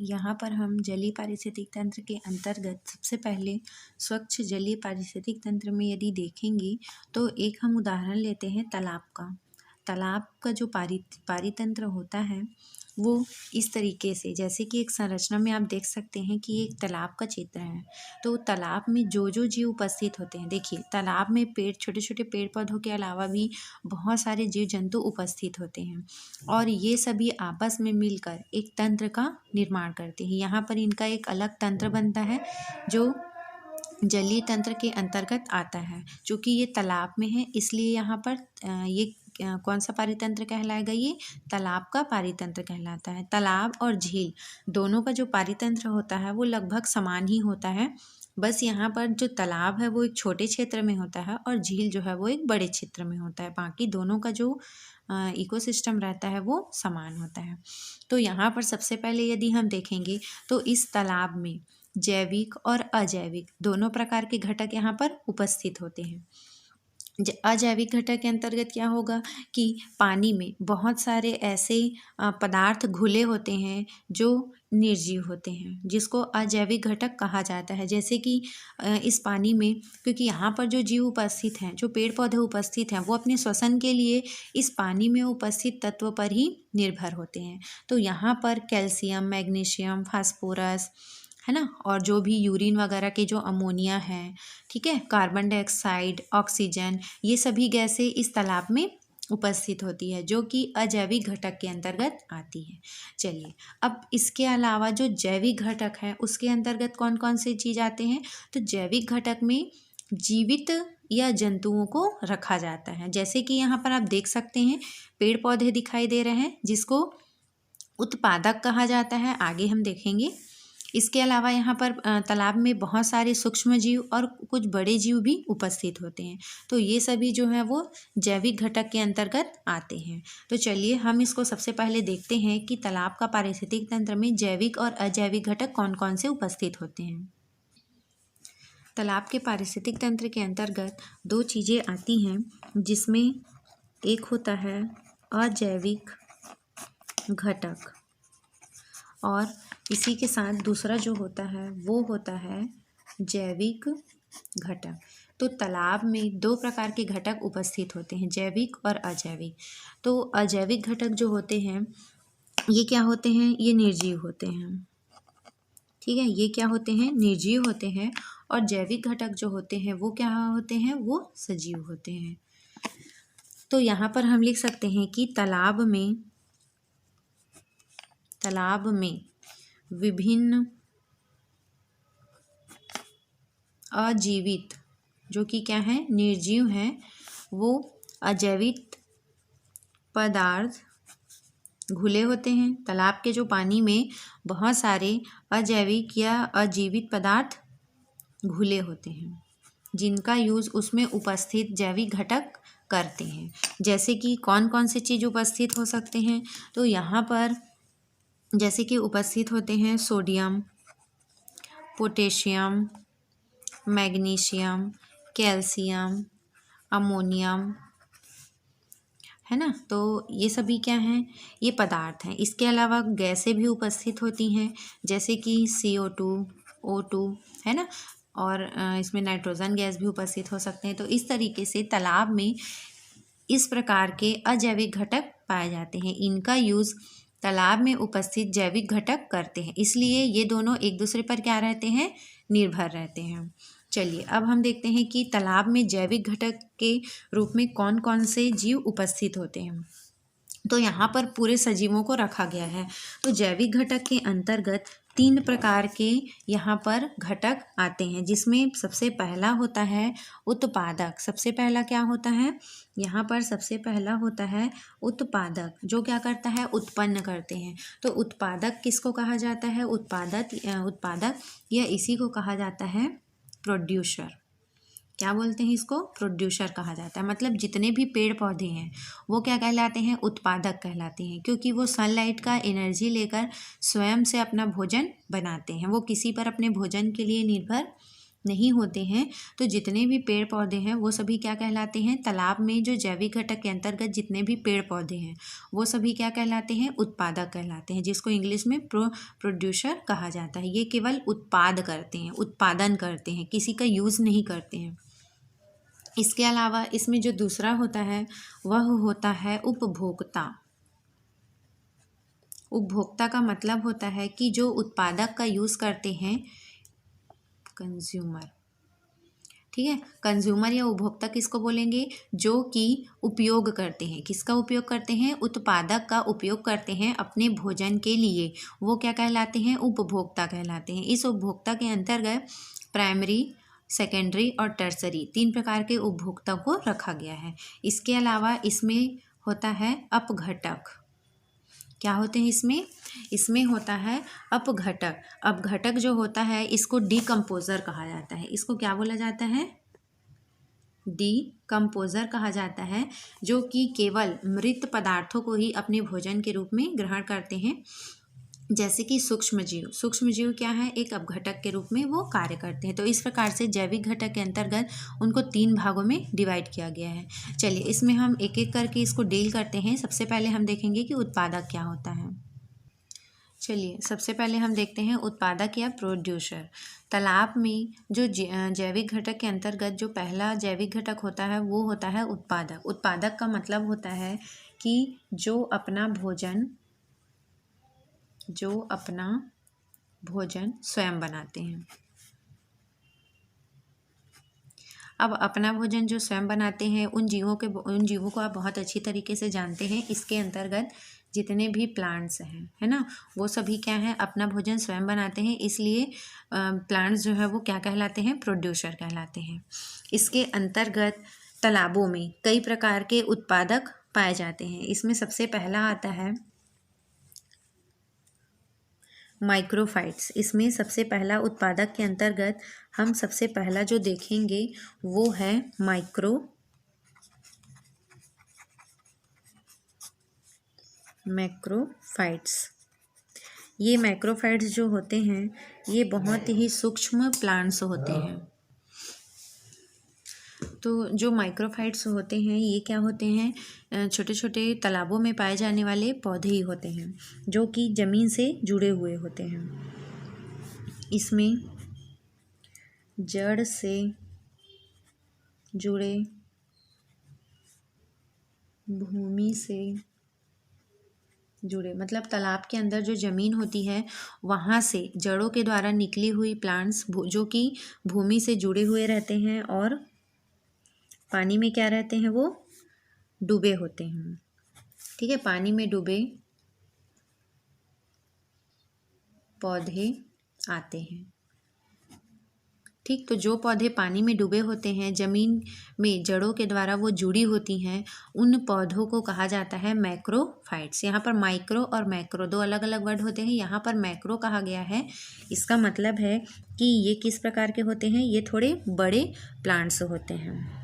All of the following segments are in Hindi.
यहाँ पर हम जलीय पारिस्थितिक तंत्र के अंतर्गत सबसे पहले स्वच्छ जलीय पारिस्थितिक तंत्र में यदि देखेंगे तो एक हम उदाहरण लेते हैं तालाब का। तालाब का जो पारितंत्र होता है वो इस तरीके से, जैसे कि एक संरचना में आप देख सकते हैं कि एक तालाब का चित्र है। तो तालाब में जो जो जीव उपस्थित होते हैं, देखिए तालाब में छोटे छोटे पेड़ पौधों के अलावा भी बहुत सारे जीव जंतु उपस्थित होते हैं और ये सभी आपस में मिलकर एक तंत्र का निर्माण करते हैं। यहाँ पर इनका एक अलग तंत्र बनता है जो जलीय तंत्र के अंतर्गत आता है। चूँकि ये तालाब में है इसलिए यहाँ पर ये कौन सा पारितंत्र कहलाएगा, ये तालाब का पारितंत्र कहलाता है। तालाब और झील दोनों का जो पारितंत्र होता है वो लगभग समान ही होता है। बस यहाँ पर जो तालाब है वो एक छोटे क्षेत्र में होता है और झील जो है वो एक बड़े क्षेत्र में होता है। बाकी दोनों का जो इकोसिस्टम रहता है वो समान होता है। तो यहाँ पर सबसे पहले यदि हम देखेंगे तो इस तालाब में जैविक और अजैविक दोनों प्रकार के घटक यहाँ पर उपस्थित होते हैं। अजैविक घटक के अंतर्गत क्या होगा कि पानी में बहुत सारे ऐसे पदार्थ घुले होते हैं जो निर्जीव होते हैं, जिसको अजैविक घटक कहा जाता है। जैसे कि इस पानी में, क्योंकि यहाँ पर जो जीव उपस्थित हैं, जो पेड़ पौधे उपस्थित हैं, वो अपने श्वसन के लिए इस पानी में उपस्थित तत्व पर ही निर्भर होते हैं। तो यहाँ पर कैल्शियम, मैग्नीशियम, फास्फोरस, है ना, और जो भी यूरिन वगैरह के जो अमोनिया है, ठीक है, कार्बन डाइऑक्साइड, ऑक्सीजन, ये सभी गैसें इस तालाब में उपस्थित होती है जो कि अजैविक घटक के अंतर्गत आती है। चलिए, अब इसके अलावा जो जैविक घटक है उसके अंतर्गत कौन कौन से चीज़ आते हैं। तो जैविक घटक में जीवित या जंतुओं को रखा जाता है। जैसे कि यहाँ पर आप देख सकते हैं पेड़ पौधे दिखाई दे रहे हैं जिसको उत्पादक कहा जाता है, आगे हम देखेंगे। इसके अलावा यहाँ पर तालाब में बहुत सारे सूक्ष्म जीव और कुछ बड़े जीव भी उपस्थित होते हैं। तो ये सभी जो है वो जैविक घटक के अंतर्गत आते हैं। तो चलिए हम इसको सबसे पहले देखते हैं कि तालाब का पारिस्थितिक तंत्र में जैविक और अजैविक घटक कौन कौन से उपस्थित होते हैं। तालाब के पारिस्थितिक तंत्र के अंतर्गत दो चीज़ें आती हैं, जिसमें एक होता है अजैविक घटक और इसी के साथ दूसरा जो होता है वो होता है जैविक घटक। तो तालाब में दो प्रकार के घटक उपस्थित होते हैं, जैविक और अजैविक। तो अजैविक घटक जो होते हैं ये क्या होते हैं, ये निर्जीव होते हैं, ठीक है, ये क्या होते हैं, निर्जीव होते हैं। और जैविक घटक जो होते हैं वो क्या होते हैं, वो सजीव होते हैं। तो यहाँ पर हम लिख सकते हैं कि तालाब में विभिन्न अजीवित जो कि क्या है, निर्जीव हैं, वो अजैविक पदार्थ घुले होते हैं। तालाब के जो पानी में बहुत सारे अजैविक या अजीवित पदार्थ घुले होते हैं जिनका यूज़ उसमें उपस्थित जैविक घटक करते हैं। जैसे कि कौन कौन से चीज़ उपस्थित हो सकते हैं। तो यहाँ पर जैसे कि उपस्थित होते हैं sodium, potassium, magnesium, calcium, ammonium, है ना। तो ये सभी क्या हैं, ये पदार्थ हैं। इसके अलावा गैसें भी उपस्थित होती हैं, जैसे कि CO2, O2, है ना, और इसमें नाइट्रोजन गैस भी उपस्थित हो सकते हैं। तो इस तरीके से तालाब में इस प्रकार के अजैविक घटक पाए जाते हैं। इनका यूज़ तालाब में उपस्थित जैविक घटक करते हैं, इसलिए ये दोनों एक दूसरे पर क्या रहते हैं, निर्भर रहते हैं। चलिए अब हम देखते हैं कि तालाब में जैविक घटक के रूप में कौन कौन से जीव उपस्थित होते हैं। तो यहाँ पर पूरे सजीवों को रखा गया है। तो जैविक घटक के अंतर्गत 3 प्रकार के यहाँ पर घटक आते हैं, जिसमें सबसे पहला होता है उत्पादक। सबसे पहला क्या होता है, यहाँ पर सबसे पहला होता है उत्पादक, जो क्या करता है, उत्पन्न करते हैं। तो उत्पादक किसको कहा जाता है, उत्पादक या इसी को कहा जाता है प्रोड्यूसर। क्या बोलते हैं इसको, प्रोड्यूसर कहा जाता है। मतलब जितने भी पेड़ पौधे हैं वो क्या कहलाते हैं, उत्पादक कहलाते हैं, क्योंकि वो सनलाइट का एनर्जी लेकर स्वयं से अपना भोजन बनाते हैं। वो किसी पर अपने भोजन के लिए निर्भर नहीं होते हैं तो जितने भी पेड़ पौधे हैं वो सभी क्या कहलाते हैं, तालाब में जो जैविक घटक के अंतर्गत जितने भी पेड़ पौधे हैं वो सभी क्या कहलाते हैं, उत्पादक कहलाते हैं, जिसको इंग्लिश में प्रोड्यूसर कहा जाता है। ये केवल उत्पाद करते हैं, उत्पादन करते हैं, किसी का यूज़ नहीं करते हैं। इसके अलावा इसमें जो दूसरा होता है वह होता है उपभोक्ता। उपभोक्ता का मतलब होता है कि जो उत्पादक का यूज़ करते हैं, कंज्यूमर। ठीक है, कंज्यूमर या उपभोक्ता किसको बोलेंगे, जो कि उपयोग करते हैं। किसका उपयोग करते हैं, उत्पादक का उपयोग करते हैं अपने भोजन के लिए, वो क्या कहलाते हैं, उपभोक्ता कहलाते हैं। इस उपभोक्ता के अंतर्गत प्राइमरी, सेकेंडरी और टर्सरी 3 प्रकार के उपभोक्ता को रखा गया है। इसके अलावा इसमें होता है अपघटक। क्या होते हैं इसमें होता है अपघटक। अपघटक जो होता है इसको डिकम्पोजर कहा जाता है। इसको क्या बोला जाता है, डिकम्पोजर कहा जाता है, जो कि केवल मृत पदार्थों को ही अपने भोजन के रूप में ग्रहण करते हैं। जैसे कि सूक्ष्मजीव क्या है, एक अपघटक के रूप में वो कार्य करते हैं। तो इस प्रकार से जैविक घटक के अंतर्गत उनको 3 भागों में डिवाइड किया गया है। चलिए इसमें हम एक एक करके इसको डील करते हैं। सबसे पहले हम देखेंगे कि उत्पादक क्या होता है। चलिए सबसे पहले हम देखते हैं उत्पादक या प्रोड्यूसर। तालाब में जो जैविक घटक के अंतर्गत जो पहला जैविक घटक होता है वो होता है उत्पादक। उत्पादक का मतलब होता है कि जो अपना भोजन स्वयं बनाते हैं। अब अपना भोजन जो स्वयं बनाते हैं उन जीवों को आप बहुत अच्छी तरीके से जानते हैं। इसके अंतर्गत जितने भी प्लांट्स हैं, है ना, वो सभी क्या हैं, अपना भोजन स्वयं बनाते हैं। इसलिए प्लांट्स जो है वो क्या कहलाते हैं, प्रोड्यूसर कहलाते हैं। इसके अंतर्गत तालाबों में कई प्रकार के उत्पादक पाए जाते हैं। इसमें सबसे पहला आता है माइक्रोफाइट्स। इसमें सबसे पहला उत्पादक के अंतर्गत हम सबसे पहला जो देखेंगे वो है मैक्रोफाइट्स। ये मैक्रोफाइट्स जो होते हैं ये बहुत ही सूक्ष्म प्लांट्स होते हैं। तो जो माइक्रोफाइट्स होते हैं ये क्या होते हैं, छोटे छोटे तालाबों में पाए जाने वाले पौधे ही होते हैं जो कि ज़मीन से जुड़े हुए होते हैं। इसमें जड़ से जुड़े, भूमि से जुड़े, मतलब तालाब के अंदर जो ज़मीन होती है वहाँ से जड़ों के द्वारा निकली हुई प्लांट्स जो कि भूमि से जुड़े हुए रहते हैं और पानी में क्या रहते हैं, वो डूबे होते हैं। ठीक है, पानी में डूबे पौधे आते हैं। ठीक, तो जो पौधे पानी में डूबे होते हैं, ज़मीन में जड़ों के द्वारा वो जुड़ी होती हैं, उन पौधों को कहा जाता है मैक्रोफाइट्स। यहाँ पर माइक्रो और मैक्रो 2 अलग अलग वर्ड होते हैं। यहाँ पर मैक्रो कहा गया है, इसका मतलब है कि ये किस प्रकार के होते हैं, ये थोड़े बड़े प्लांट्स होते हैं।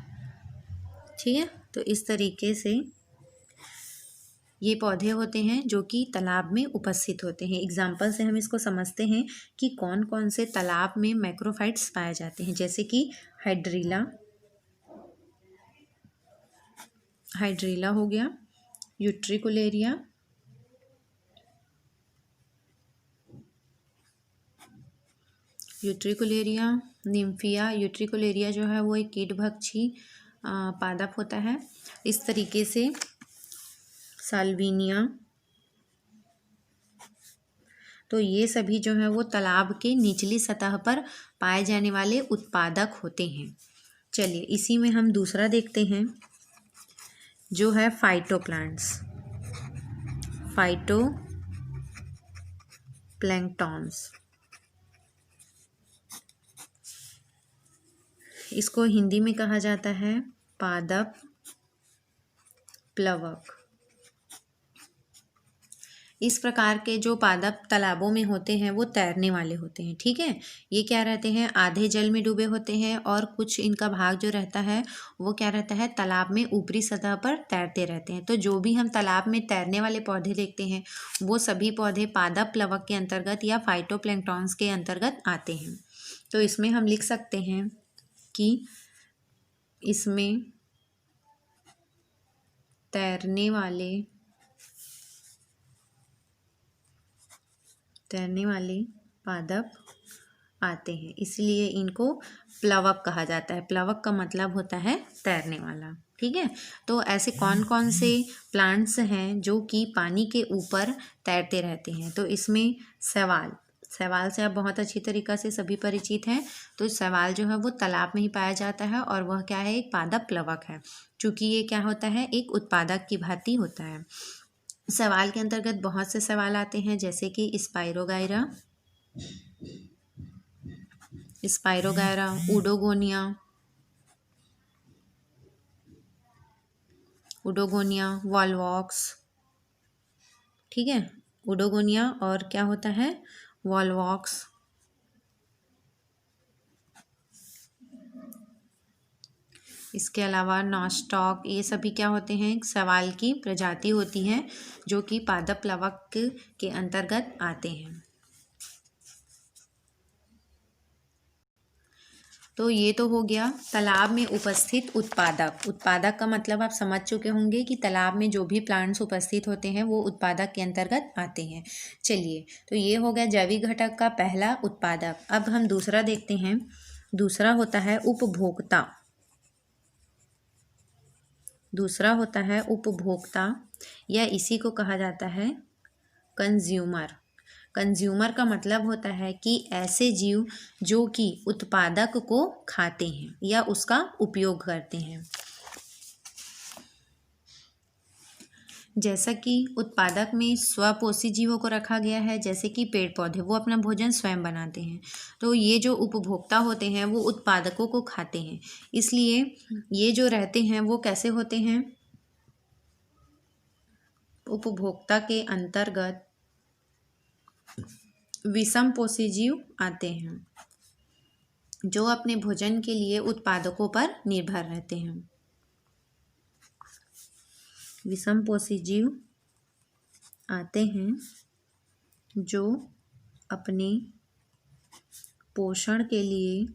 ठीक है, तो इस तरीके से ये पौधे होते हैं जो कि तालाब में उपस्थित होते हैं। एग्जाम्पल से हम इसको समझते हैं कि कौन कौन से तालाब में मैक्रोफाइट्स पाए जाते हैं। जैसे कि हाइड्रीला हो गया, यूट्रिकुलेरिया, निम्फिया। यूट्रिकुलेरिया जो है वो एक कीटभक्षी पादप होता है। इस तरीके से साल्विनिया। तो ये सभी जो है वो तालाब के निचली सतह पर पाए जाने वाले उत्पादक होते हैं। चलिए इसी में हम दूसरा देखते हैं जो है फाइटोप्लैंक्टॉन्स। इसको हिंदी में कहा जाता है पादप प्लवक। इस प्रकार के जो पादप तालाबों में होते हैं वो तैरने वाले होते हैं, ठीक है। ये क्या रहते हैं, आधे जल में डूबे होते हैं और कुछ इनका भाग जो रहता है वो क्या रहता है, तालाब में ऊपरी सतह पर तैरते रहते हैं। तो जो भी हम तालाब में तैरने वाले पौधे देखते हैं वो सभी पौधे पादप प्लवक के अंतर्गत या फाइटोप्लैंक्टन्स के अंतर्गत आते हैं। तो इसमें हम लिख सकते हैं कि इसमें तैरने वाले पादप आते हैं, इसलिए इनको प्लवक कहा जाता है। प्लवक का मतलब होता है तैरने वाला, ठीक है। तो ऐसे कौन कौन से प्लांट्स हैं जो कि पानी के ऊपर तैरते रहते हैं, तो इसमें शैवाल से आप बहुत अच्छी तरीक़ा से सभी परिचित हैं। तो शैवाल जो है वो तालाब में ही पाया जाता है और वह क्या है, एक पादप प्लवक है। चूँकि ये क्या होता है, एक उत्पादक की भांति होता है। शैवाल के अंतर्गत बहुत से शैवाल आते हैं, जैसे कि स्पाइरोगाइरा, उडोगोनिया, वॉलवॉक्स, ठीक है। उडोगोनिया और क्या होता है, वॉलवॉक्स। इसके अलावा नॉस्टॉक, ये सभी क्या होते हैं, शैवाल की प्रजाति होती हैं जो कि पादप प्लवक के अंतर्गत आते हैं। तो ये तो हो गया तालाब में उपस्थित उत्पादक का मतलब आप समझ चुके होंगे कि तालाब में जो भी प्लांट्स उपस्थित होते हैं वो उत्पादक के अंतर्गत आते हैं। चलिए, तो ये हो गया जैविक घटक का पहला उत्पादक। अब हम दूसरा देखते हैं। दूसरा होता है उपभोक्ता या इसी को कहा जाता है कंज्यूमर का मतलब होता है कि ऐसे जीव जो कि उत्पादक को खाते हैं या उसका उपयोग करते हैं। जैसा कि उत्पादक में स्वपोषी जीवों को रखा गया है, जैसे कि पेड़ पौधे, वो अपना भोजन स्वयं बनाते हैं। तो ये जो उपभोक्ता होते हैं वो उत्पादकों को खाते हैं, इसलिए ये जो रहते हैं वो कैसे होते हैं, उपभोक्ता के अंतर्गत विषमपोषी जीव आते हैं जो अपने भोजन के लिए उत्पादकों पर निर्भर रहते हैं। विषमपोषी जीव आते हैं जो अपने पोषण के लिए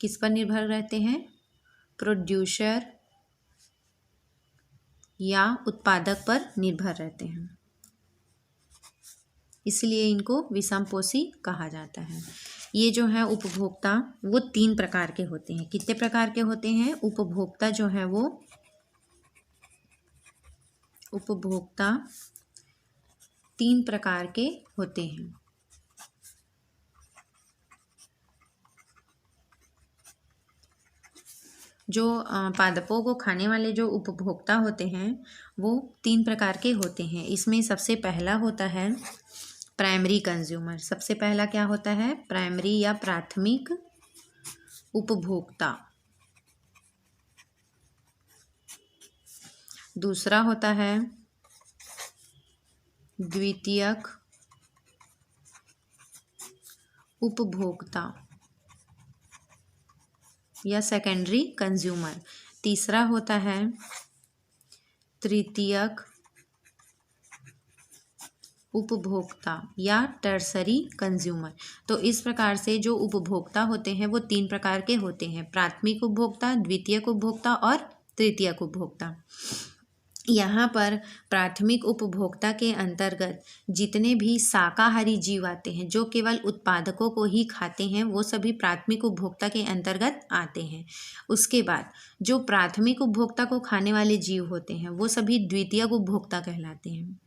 किस पर निर्भर रहते हैं, प्रोड्यूसर या उत्पादक पर निर्भर रहते हैं, इसलिए इनको विषमपोषी कहा जाता है। ये जो है उपभोक्ता वो 3 प्रकार के होते हैं। कितने प्रकार के होते हैं उपभोक्ता जो है वो, उपभोक्ता 3 प्रकार के होते हैं। जो पादपों को खाने वाले जो उपभोक्ता होते हैं वो 3 प्रकार के होते हैं। इसमें सबसे पहला होता है प्राइमरी कंज्यूमर। सबसे पहला क्या होता है, प्राइमरी या प्राथमिक उपभोक्ता। दूसरा होता है द्वितीयक उपभोक्ता या सेकेंडरी कंज्यूमर। तीसरा होता है तृतीयक उपभोक्ता या टर्सरी कंज्यूमर। तो इस प्रकार से जो उपभोक्ता होते हैं वो 3 प्रकार के होते हैं, प्राथमिक उपभोक्ता, द्वितीयक उपभोक्ता और तृतीयक उपभोक्ता। यहाँ पर प्राथमिक उपभोक्ता के अंतर्गत जितने भी शाकाहारी जीव आते हैं जो केवल उत्पादकों को ही खाते हैं वो सभी प्राथमिक उपभोक्ता के अंतर्गत आते हैं। उसके बाद जो प्राथमिक उपभोक्ता को खाने वाले जीव होते हैं वो सभी द्वितीयक उपभोक्ता कहलाते हैं।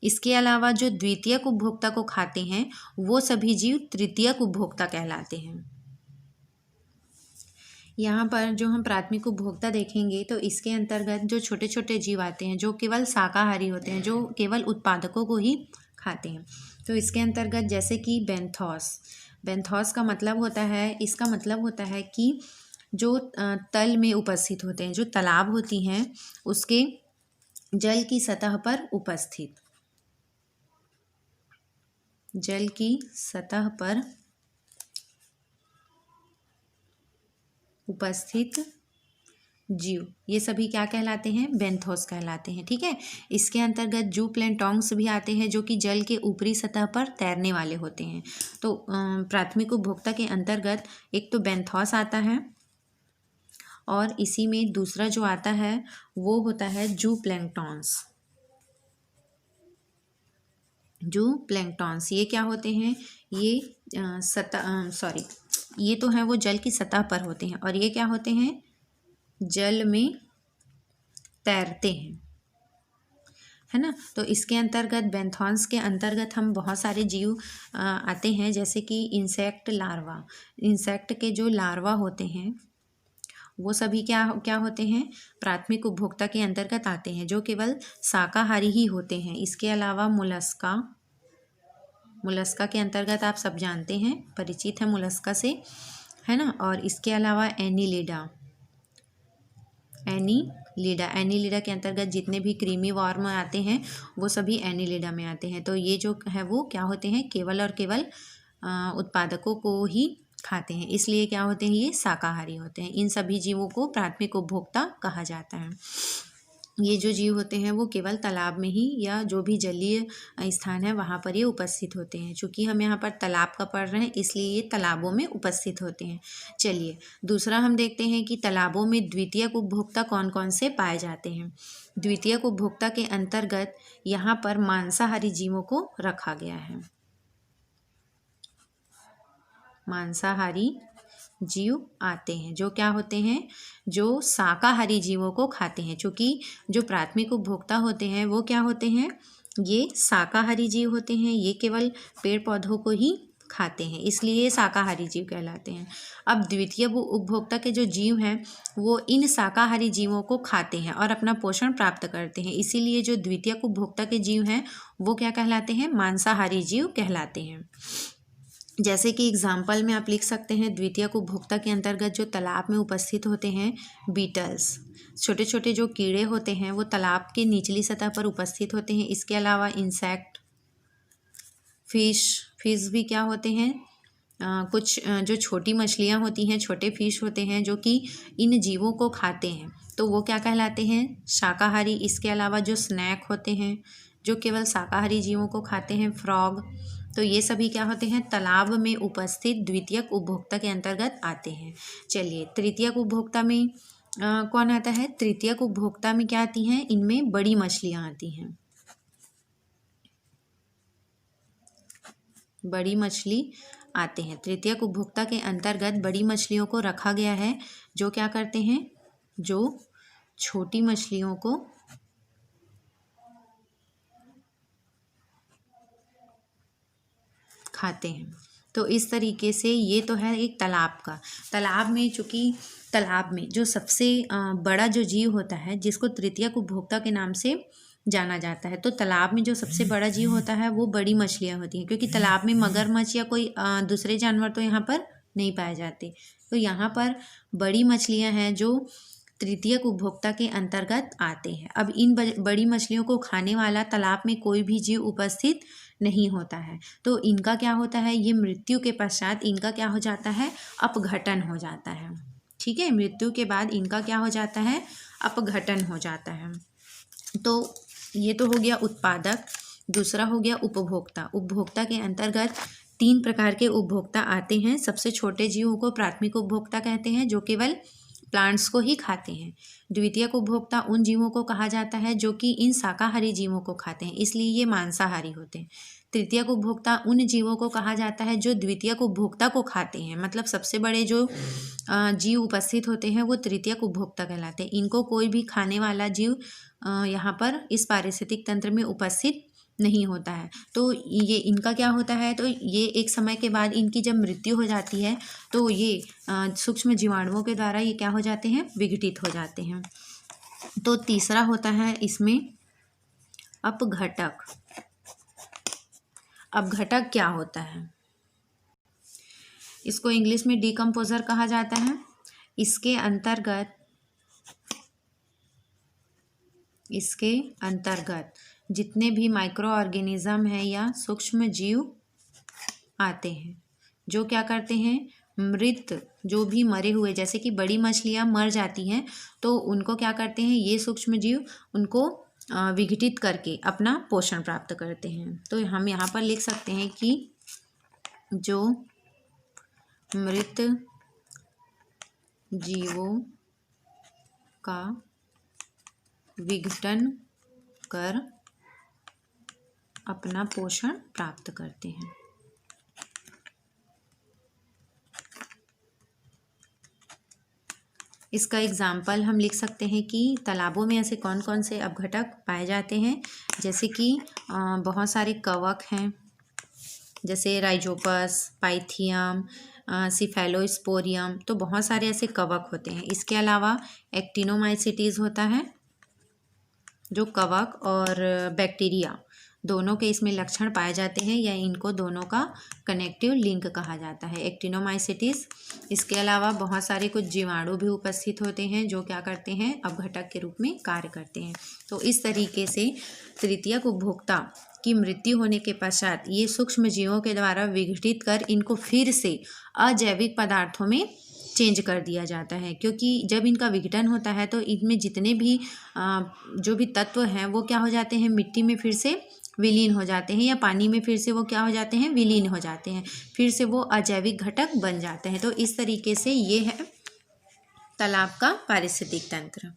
इसके अलावा जो द्वितीयक उपभोक्ता को खाते हैं वो सभी जीव तृतीयक उपभोक्ता कहलाते हैं। यहाँ पर जो हम प्राथमिक उपभोक्ता देखेंगे तो इसके अंतर्गत जो छोटे छोटे जीव आते हैं जो केवल शाकाहारी होते हैं, जो केवल उत्पादकों को ही खाते हैं। तो इसके अंतर्गत जैसे कि बेंथोस का मतलब होता है, इसका मतलब होता है कि जो तल में उपस्थित होते हैं, जो तालाब होती हैं उसके जल की सतह पर उपस्थित, जल की सतह पर उपस्थित जीव, ये सभी क्या कहलाते हैं? बेंथोस कहलाते हैं। ठीक है, इसके अंतर्गत जू प्लैंटॉन्ग्स भी आते हैं जो कि जल के ऊपरी सतह पर तैरने वाले होते हैं। तो प्राथमिक उपभोक्ता के अंतर्गत एक तो बेंथोस आता है और इसी में दूसरा जो आता है वो होता है जू प्लैंक्टॉन्स। जू प्लैंक्टॉन्स ये क्या होते हैं? ये ये तो है वो जल की सतह पर होते हैं और ये क्या होते हैं? जल में तैरते हैं, है ना। तो इसके अंतर्गत बेंथॉन्स के अंतर्गत हम बहुत सारे जीव आते हैं, जैसे कि इंसेक्ट लार्वा। इंसेक्ट के जो लार्वा होते हैं वो सभी क्या क्या होते हैं? प्राथमिक उपभोक्ता के अंतर्गत आते हैं, जो केवल शाकाहारी ही होते हैं। इसके अलावा मुलस्का, मुलस्का के अंतर्गत आप सब जानते हैं, परिचित है मुलस्का से, है ना। और इसके अलावा एनीलिडा, एनीलिडा के अंतर्गत जितने भी क्रीमी वॉर्म आते हैं वो सभी एनीलिडा में आते हैं। तो ये जो है वो क्या होते हैं? केवल और केवल उत्पादकों को ही खाते हैं, इसलिए क्या होते हैं? ये शाकाहारी होते हैं। इन सभी जीवों को प्राथमिक उपभोक्ता कहा जाता है। ये जो जीव होते हैं वो केवल तालाब में ही या जो भी जलीय स्थान है वहाँ पर ये उपस्थित होते हैं। चूँकि हम यहाँ पर तालाब का पढ़ रहे हैं इसलिए ये तालाबों में उपस्थित होते हैं। चलिए दूसरा हम देखते हैं कि तालाबों में द्वितीयक उपभोक्ता कौन कौन से पाए जाते हैं। द्वितीयक उपभोक्ता के अंतर्गत यहाँ पर मांसाहारी जीवों को रखा गया है। मांसाहारी जीव आते हैं जो क्या होते हैं? जो शाकाहारी जीवों को खाते हैं। चूँकि जो प्राथमिक उपभोक्ता होते हैं वो क्या होते हैं? ये शाकाहारी जीव होते हैं, ये केवल पेड़ पौधों को ही खाते हैं, इसलिए ये शाकाहारी जीव कहलाते हैं। अब द्वितीय उपभोक्ता के जो जीव हैं वो इन शाकाहारी जीवों को खाते हैं और अपना पोषण प्राप्त करते हैं, इसीलिए जो द्वितीय उपभोक्ता के जीव हैं वो क्या कहलाते हैं? मांसाहारी जीव कहलाते हैं। जैसे कि एग्जाम्पल में आप लिख सकते हैं, द्वितीयक उपभोक्ता के अंतर्गत जो तालाब में उपस्थित होते हैं बीटल्स, छोटे छोटे जो कीड़े होते हैं वो तालाब के निचली सतह पर उपस्थित होते हैं। इसके अलावा इंसेक्ट, फिश भी क्या होते हैं? कुछ जो छोटी मछलियाँ होती हैं, छोटे फिश होते हैं जो कि इन जीवों को खाते हैं, तो वो क्या कहलाते हैं? शाकाहारी। इसके अलावा जो स्नैक होते हैं जो केवल शाकाहारी जीवों को खाते हैं, फ्रॉग, तो ये सभी क्या होते हैं? तालाब में उपस्थित द्वितीयक उपभोक्ता के अंतर्गत आते हैं। चलिए तृतीयक उपभोक्ता में कौन आता है? तृतीयक उपभोक्ता में क्या आती हैं? इनमें बड़ी मछलियाँ आती हैं, बड़ी मछली आते हैं। तृतीयक उपभोक्ता के अंतर्गत बड़ी मछलियों को रखा गया है जो क्या करते हैं? जो छोटी मछलियों को खाते हैं। तो इस तरीके से ये तो है एक तालाब का। तालाब में चूँकि तालाब में जो सबसे बड़ा जो जीव होता है जिसको तृतीयक उपभोक्ता के नाम से जाना जाता है, तो तालाब में जो सबसे बड़ा जीव होता है वो बड़ी मछलियाँ होती हैं, क्योंकि तालाब में मगरमच्छ या कोई दूसरे जानवर तो यहाँ पर नहीं पाए जाते। तो यहाँ पर बड़ी मछलियाँ हैं जो तृतीयक उपभोक्ता के अंतर्गत आते हैं। अब इन बड़ी मछलियों को खाने वाला तालाब में कोई भी जीव उपस्थित नहीं होता है, तो इनका क्या होता है? ये मृत्यु के पश्चात इनका क्या हो जाता है? अपघटन हो जाता है। ठीक है, मृत्यु के बाद इनका क्या हो जाता है? अपघटन हो जाता है। तो ये तो हो गया उत्पादक। दूसरा हो गया उपभोक्ता। उपभोक्ता के अंतर्गत 3 प्रकार के उपभोक्ता आते हैं। सबसे छोटे जीवों को प्राथमिक उपभोक्ता कहते हैं जो केवल प्लांट्स को ही खाते हैं। द्वितीयक उपभोक्ता उन जीवों को कहा जाता है जो कि इन शाकाहारी जीवों को खाते हैं, इसलिए ये मांसाहारी होते हैं। तृतीयक उपभोक्ता उन जीवों को कहा जाता है जो द्वितीयक उपभोक्ता को खाते हैं, मतलब सबसे बड़े जो जीव उपस्थित होते हैं वो तृतीयक उपभोक्ता कहलाते हैं। इनको कोई भी खाने वाला जीव यहाँ पर इस पारिस्थितिक तंत्र में उपस्थित नहीं होता है। तो ये इनका क्या होता है? तो ये एक समय के बाद इनकी जब मृत्यु हो जाती है तो ये सूक्ष्म जीवाणुओं के द्वारा ये क्या हो जाते हैं? विघटित हो जाते हैं। तो तीसरा होता है इसमें अपघटक। अपघटक क्या होता है? इसको इंग्लिश में डिकम्पोजर कहा जाता है। इसके अंतर्गत इसके अंतर्गत जितने भी माइक्रो ऑर्गेनिज्म हैं या सूक्ष्म जीव आते हैं, जो क्या करते हैं, मृत जो भी मरे हुए, जैसे कि बड़ी मछलियाँ मर जाती हैं तो उनको क्या करते हैं, ये सूक्ष्म जीव उनको विघटित करके अपना पोषण प्राप्त करते हैं। तो हम यहाँ पर लिख सकते हैं कि जो मृत जीवों का विघटन कर अपना पोषण प्राप्त करते हैं। इसका एग्जाम्पल हम लिख सकते हैं कि तालाबों में ऐसे कौन कौन से अपघटक पाए जाते हैं, जैसे कि बहुत सारे कवक हैं, जैसे राइजोपस, पाइथियम, सिफेलोस्पोरियम, तो बहुत सारे ऐसे कवक होते हैं। इसके अलावा एक्टिनोमाइसीटीज होता है, जो कवक और बैक्टीरिया दोनों के इसमें लक्षण पाए जाते हैं या इनको दोनों का कनेक्टिव लिंक कहा जाता है, एक्टिनोमाइसीटीज। इसके अलावा बहुत सारे कुछ जीवाणु भी उपस्थित होते हैं जो क्या करते हैं, अपघटक के रूप में कार्य करते हैं। तो इस तरीके से तृतीयक उपभोक्ता की मृत्यु होने के पश्चात ये सूक्ष्म जीवों के द्वारा विघटित कर इनको फिर से अजैविक पदार्थों में चेंज कर दिया जाता है, क्योंकि जब इनका विघटन होता है तो इनमें जितने भी जो भी तत्व हैं वो क्या हो जाते हैं, मिट्टी में फिर से विलीन हो जाते हैं या पानी में फिर से वो क्या हो जाते हैं, विलीन हो जाते हैं, फिर से वो अजैविक घटक बन जाते हैं। तो इस तरीके से ये है तालाब का पारिस्थितिक तंत्र।